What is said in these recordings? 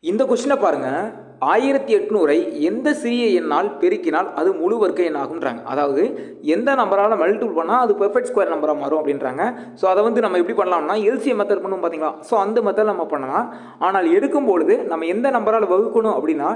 இந்த கொஸ்டினை பாருங்க. 1800 எந்த சிறிய எண்ணால் பெருக்கினால் அது முழு வர்க்க எண் ஆகுன்றாங்க. அதாவது எந்த நம்பரால் மல்டிபிள் பண்ணால் அது பெர்ஃபெக்ட் ஸ்கொயர் நம்பராக மாறும் அப்படின்றாங்க. ஸோ அதை நம்ம எப்படி பண்ணலாம்னா எல்சிஎம் மெத்தட் பண்ணுவோம் பார்த்தீங்களா. ஸோ அந்த மெத்தட் நம்ம பண்ணலாம். ஆனால் எடுக்கும் பொழுது நம்ம எந்த நம்பரால் வகுக்கணும் அப்படின்னா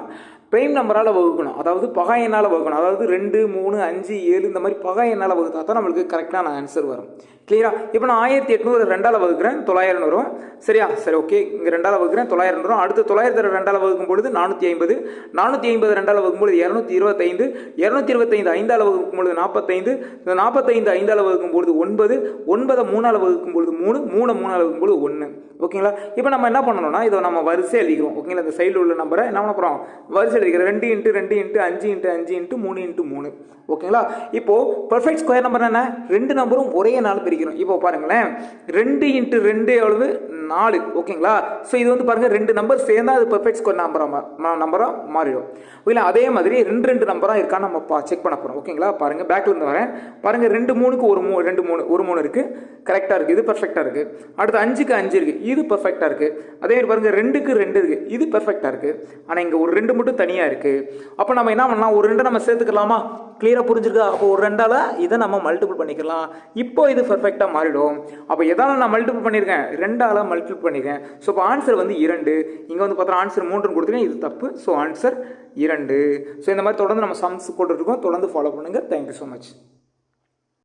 பிரைம் நம்பரால் வகுக்கணும். அதாவது பகா எண்ணால் வகுக்கணும். அதாவது 2, 3, 5, 7 இந்த மாதிரி பகா எண்ணால் வகுத்தா தான் நம்மளுக்கு கரெக்டான ஆன்சர் வரும். கிளியரா? இப்போ நான் 1800 2ஆல் வகுக்கிறேன், 900 வரும். சரியா? சரி, ஓகே. இங்கே 2ஆல் வகுக்கிறேன், 900 வரும். அடுத்து 900 2ஆல் வகுக்கும் பொழுது 450, 450 2ஆல் வகுக்கும்போது 225, 225 5ஆல் வகுக்கும்பொழுது 45, 45 5ஆல் வகுக்கும்பொழுது 9, 9 3ஆல் வகுக்கும்பொழுது 3, 3 3ஆல் வகுக்கும்பொழுது 1. ஓகேங்களா? இப்போ நம்ம என்ன பண்ணணும்னா இதை நம்ம வரிசை எழுதிக்கிறோம். ஓகேங்களா? இந்த சைடில் உள்ள நம்பரை என்ன பண்ண போகிறோம்? வரிசை எழுதிக்கிறோம். 2 × 2 × 5 × 5 × 3 × 3. ஓகேங்களா? இப்போ பெர்ஃபெக்ட் ஸ்கொயர் நம்பர் என்ன? ரெண்டு நம்பரும் ஒரே நாள் பிரிக்கிறோம். இப்போ பாருங்களேன், 2 × 2 எவ்வளவு? 4. ஓகேங்களா? ஸோ இது பாருங்க, ரெண்டு நம்பர் சேர்ந்தா அது பெர்ஃபெக்ட் ஸ்கொயர் நம்பரா மாறிடும். ஓகேங்களா? அதே மாதிரி 2 நம்பரா இருக்கான்னு நம்ம செக் பண்ண போறோம். ஓகேங்களா? பாருங்க, பேக்ல இருந்து வரேன். பாருங்க, 2 3க்கு ஒரு 3 இருக்கு, கரெக்டா இருக்கு, இது பெர்ஃபெக்டா இருக்கு. அடுத்து 5க்கு 5 இருக்கு, இது பெர்ஃபெக்டா இருக்கு. அதே மாதிரி பாருங்க, 2க்கு 2 இருக்கு, இது பெர்ஃபெக்டா இருக்கு. ஆனா இங்க ஒரு 2 மட்டும் தனியா இருக்கு. அப்ப நம்ம என்ன பண்ணலாம்? ஒரு 2 நம்ம சேர்த்துக்கலாமா? கிளியரா புரிஞ்சிருக்கா? அப்போ ஒரு 2ஆல இதை நம்ம மல்டிபிள் பண்ணிக்கலாம். இப்போ இது பெர்ஃபெக்டா மாறிடும். அப்போ எதால நான் மல்டிபிள் பண்ணியிருக்கேன்? 2ஆல மல்டிபிள் பண்ணியிருக்கேன். ஸோ இப்போ ஆன்சர் 2. இங்கே பார்த்தா ஆன்சர் 3 கொடுத்துருக்கேன், இது தப்பு. So answer 2. ஸோ இந்த மாதிரி தொடர்ந்து நம்ம சம்ஸ் போட்டுருக்கோம். தொடர்ந்து ஃபாலோ பண்ணுங்க. Thank you so much.